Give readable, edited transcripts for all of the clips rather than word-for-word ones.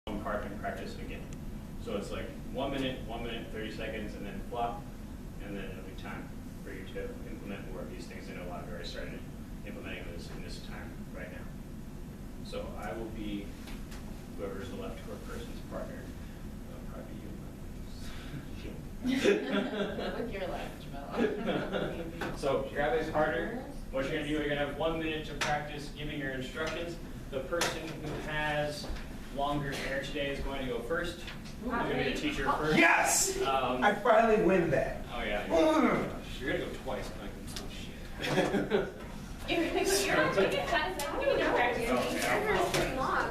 park and practice again. So it's like 1 minute, 30 seconds, and then flop, and then it'll be time for you to implement more of these things. I know a lot of you already started implementing this in this time right now. So I will be whoever's the left person's partner. That'll probably be you. With your left, Jamila. So grab his partner. What you're going to do, you're going to have 1 minute to practice giving your instructions. The person who has longer hair today is going to go first. You're going to be the teacher first. Yes! I finally win that. Oh yeah. You're going to go twice. I'm like, oh shit. You're not taking it fast. I don't know where you're going. Your hair's pretty long.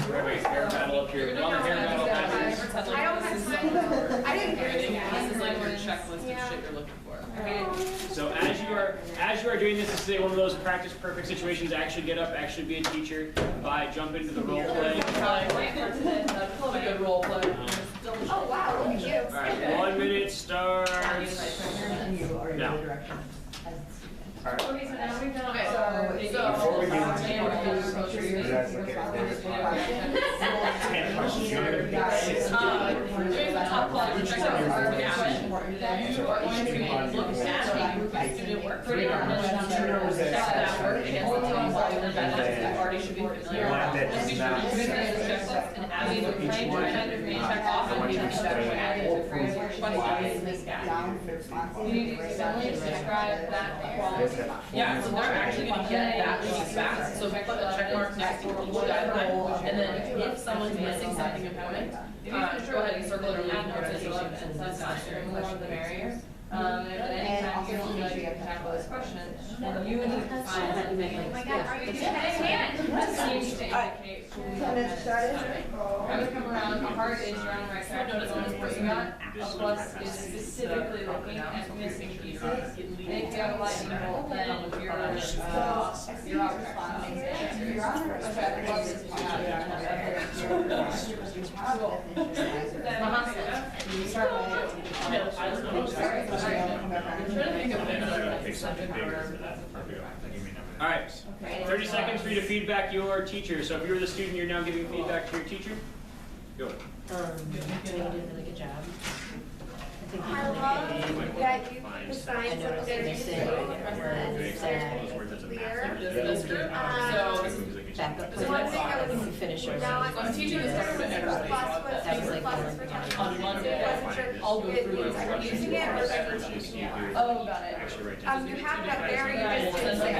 Everybody's hair battle up here. Long hair battle happens. I don't have time. I didn't hear it. This is like your checklist of shit you're looking for. So as you are doing this is one of those practice perfect situations. Actually get up, actually be a teacher by jump into the role play. A good role play. Oh wow, look at you. All right, 1 minute starts now. All right. Okay, so now we've done. Before we do this, you guys look at this. 10 questions. You're going to be Doing the top quality check out our reaction. Then you are going to look at the student work pretty hard. Check that work against the top quality that you already should be familiar with. Just be sure to do the checklist, and as you are trying to kind of check off and be you need to suddenly describe that quality. Yeah, so they're actually going to get that really fast. So put a check mark next to each guideline, and then if someone's missing something important, go ahead and circle it or leave notification and that's not the more the merrier. And anytime you feel like you have to tackle this question, then you need to find something. Oh my God, are you doing that in hand? Seems to indicate I would come around, a heart is around right side. Notice when this person got a plus is specifically looking at missing pieces. And if you have a lightning bolt, then you're out responding. You're on okay, the plus is All right, 30 seconds for you to feedback your teacher. So if you were the student, you're now giving feedback to your teacher. Go. You did a really good job. I love that you put the signs up there to say this group. Back up. So one thing I was You finish yours. I'm teaching this for everybody. On Monday, I'll go through it. Are you using it or is it? Oh, got it. You have it up there, you just didn't say it.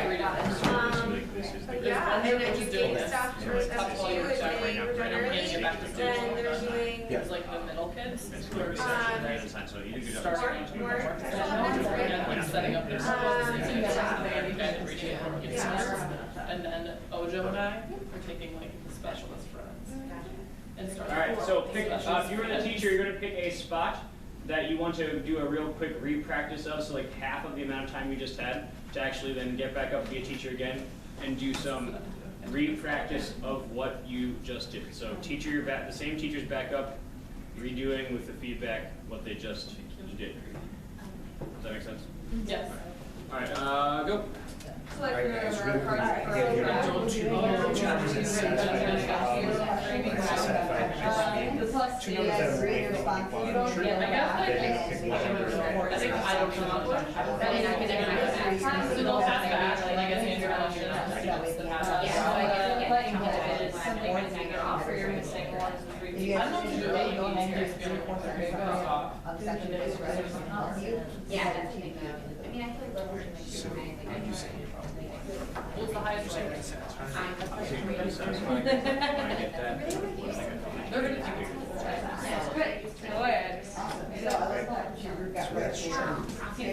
But yeah, and then you take stuff for stuff to do, it's doing regeneration, then they're doing It's like the middle kids. more, that's Setting up their and then Ojo and I are taking like the specialist friends. And start. All right, so pick, if you were the teacher, you're going to pick a spot that you want to do a real quick re-practice of, so like half of the amount of time you just had, to actually then get back up, be a teacher again, and do some re-practice of what you just did. So teacher, you're back, the same teacher's back up, redoing with the feedback what they just did. Does that make sense? Yes. All right, go. So like Alright, guys, really quick, the plus Two numbers that are really responsible. Yeah, I think I don't know. I mean, I can never so they'll pass back, like I guess Andrew offer your mistake one to three. I don't know if you really go ahead and just yeah, that's the thing. I mean, I feel like we're what's the highest rate? They're gonna do it. Good. Go ahead.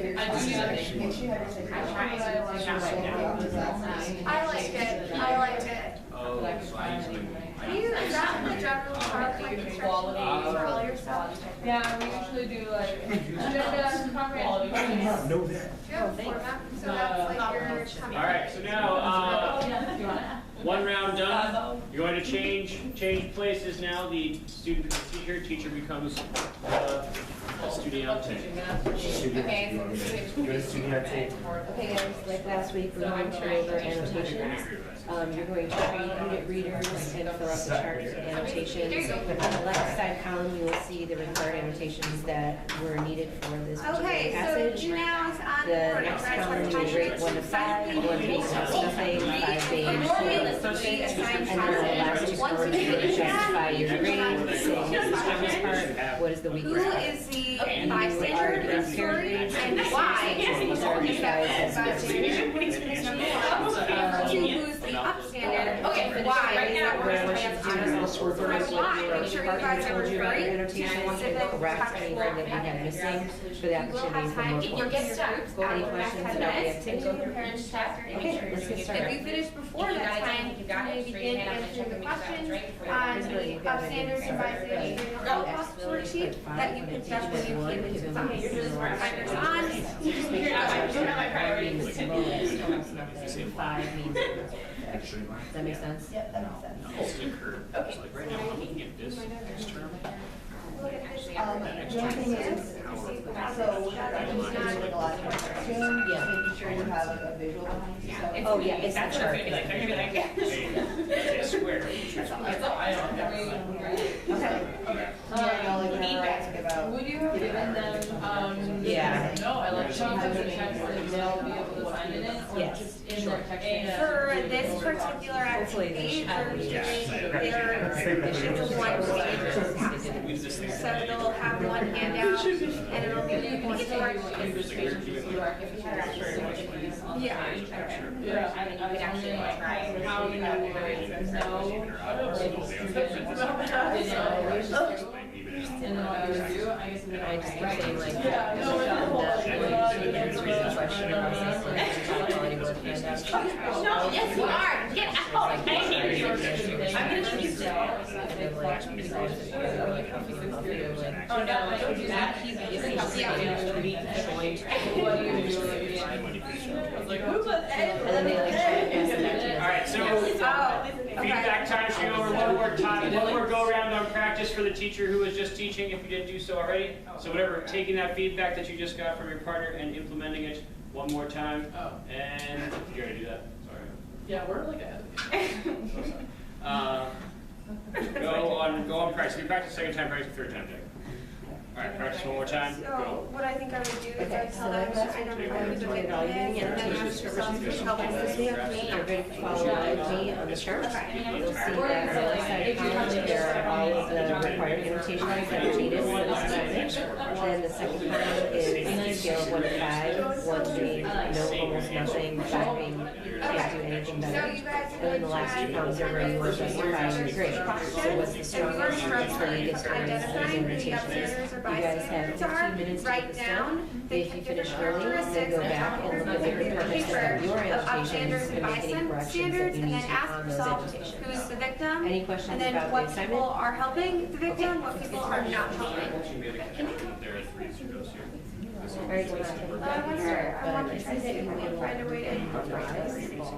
I do need I liked it. I liked it. Oh, so I usually. Is that the general PowerPoint instructions for all your stuff? Yeah, we usually do like agenda, comprehension. Know that. Do you have a format? So that's like your coming. All right, so now one round done. You're going to change places now. The student becomes teacher. Teacher becomes Estudiante. Okay. You want to Estudiante? Okay guys, like last week, we're going to go over annotations. You're going to read unit readers and fill out the chart for annotations. On the left side column, you will see the required annotations that were needed for this particular Okay, so passage. now it's on The board, next right? column, you will rate 1 to 5, 1 being nothing, 5 being perfect. And then the last two columns, you will justify your grade, saying this is the hardest part, what is the Who weakest part. is the You are bystander doing story paragraph and why? These are you guys as Who's the upstander? Okay, why? Right now, what I want you to do is just refer to what your Make sure you guys department are told you about your referring annotations and correct anything that you had missing for the opportunity for more You'll get points. stuck. Any questions about the activity? Okay, let's get If started. you finish before that time, you can begin answering the questions on upstanders and bystanders in the Holocaust worksheet that you picked up when you came into class. Reminders on. Just make sure that means the lowest counts nothing, 5 means nothing. Does that make sense? Yep, that makes sense. Okay. Like right now, I'm looking at this external. The only thing is, so with like a lot of cartoon, Yeah. making sure you have like a visual behind you. So Oh, yeah, it's the That's what chart. it's gonna be like. They're gonna be like, A square. that's all I don't know. Okay. Y'all like never ask about. Would you have given them, Yeah. no, I like chocolate and text and they'll be able to find it in, or Yes. just in their text? For this particular Hopefully they activity, should they're have doing into one page. Use this thing. So they'll have one handout and it'll give you one part. Yeah. Yeah. I mean, you could actually try. How do you know? And then what you would do, I guess. I just keep saying like, Yeah, no, question process, like, quality work handouts. No, yes, you are. Get out. I'm gonna choose to. Oh, no, I don't do that. He's What do you do? And then they like ask that to All right, so feedback time should go over one more time. One more go around on practice for the teacher who was just teaching if you didn't do so already. So whatever, taking that feedback that you just got from your partner and implementing it one more time. Oh. And you're gonna do that. Sorry. Yeah, we're like Go on practice. You practice second time, practice third time, Jack. All right, practice one more time. So Go. what I think I would do is Okay, I'd so tell them, that's I know what how to do it, and then ask for some help with You're ready to follow with me on the chart. You'll see that on the left side column, there are all of the required annotations that are needed for this assignment. Then the second column is scale of 1 to 5, 1 being no, almost nothing, 5 being you can't do anything So better. you guys And then the last two columns are where you will justify your grade. So what's the strongest, what's the weakest, or what's the annotations? You guys have 15 minutes to get write this down done. the If you finish different early, then characteristics go and back and look at the departments that have your annotations and make any corrections that standards, you and need then to ask on those yourself annotations. who's the victim, Any questions and then about the what assignment? people are helping the victim, what people are not helping. There are 3 zeros here. Very good. I wonder, I want to try to see if I can find a way to.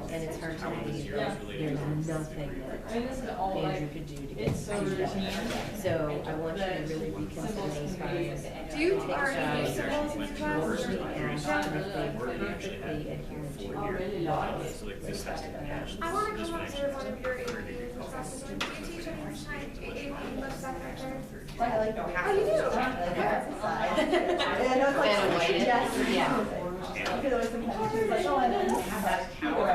And it's hard to believe that there's nothing I mean, this is all that Andrew like, could do to get it's so through routine. that. So I want you to really reconsider those files. Do you already use symbols in class? Mostly ask if they perfectly adhere to laws. So like this has to be hashed. I want to come observe one of your AP classes. Do you teach it first time, AP English second or third? I like don't have. Oh, you do? And I know it's like. And white. Yes. Yeah. Because there was some kind of like, oh, I didn't have that power.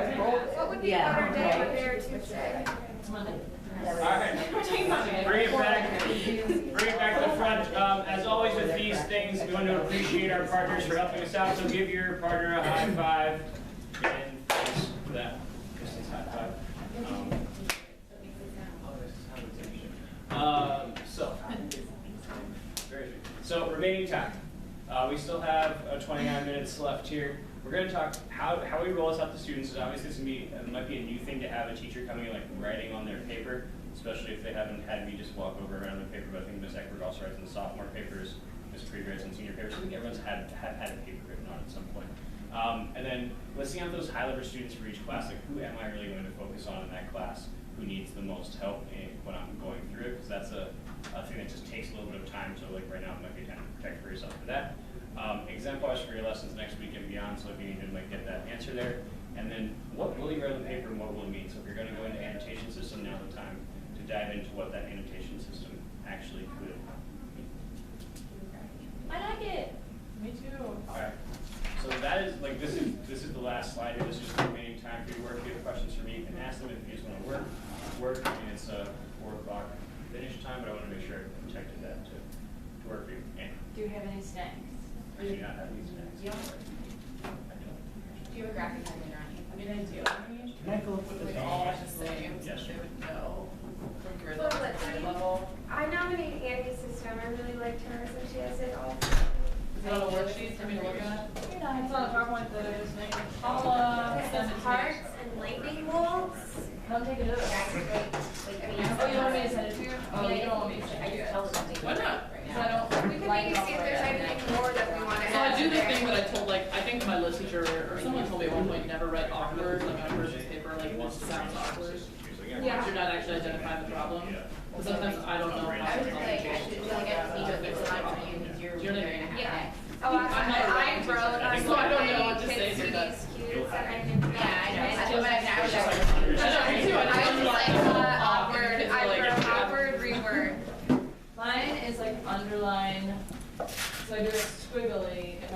What would be a Yeah, better day, right. Monday or Tuesday? All right, bring it back to the front. As always with these things, we want to appreciate our partners for helping us out, so give your partner a high five, and thanks for that. Distance high five. So remaining time. We still have 29 minutes left here. We're going to talk how we roll this out to students. Is obviously this might be a new thing to have a teacher coming and like writing on their paper, especially if they haven't had me just walk over around the paper. But I think Ms. Eckberg also writes in the sophomore papers, Ms. Creed writes in senior papers. I think everyone's had a paper written on at some point. And then listing out those high-level students for each class, like who am I really going to focus on in that class? Who needs the most help when I'm going through it? Because that's a thing that just takes a little bit of time. So like right now, it might be time to protect very time, so if you need to like get that answer there. And then what will you write on the paper and what will it mean? So if you're going to go into annotation system, now's the time to dive into what that annotation system actually could mean. I like it. Me too. Alright, so that is, like, this is the last slide here. This is just the remaining time for your work. If you have questions for me, you can ask them. If you just want to work, I mean, it's 4 o'clock finish time, but I want to make sure I protected that to work for you. And Do you have any snacks? I do not have these next. Yeah. I don't. Do you have a graphic designer on you? I mean, I do. Can I go with the Like all the same, so Yes. they would know. Like you're Well, the let's high see. level. I nominate Annie's system, I really liked her, so she has it all. Is that a worksheet for me to look at? It's not a PowerPoint that I just made. I'll It send has it to you. hearts and lightning bolts. Come take a look. Oh, you want me to send it to you? Oh, you don't want me to send it to you? Why not? 'Cause I don't. We can maybe see if there's anything more that we want to So I add. do the there. thing that I told, like, I think my lit teacher, or someone told me at one point, never write awkward, like on a person's paper, like, this sounds awkward. Yeah. You're not actually identifying the problem. But sometimes I don't know how I to would tell like, I teachers. should feel like I need to fix a line for you because you're Do you know what I mean? Yeah. Oh, I wrote on So I don't know my what to say kids' here, but- CDs cues that I didn't. Yeah, I know. I I was like, I was like, I know, me too. I I just was like, underline awkward, because, I like, wrote awkward reword. Mine is like underline, so I do it squiggly if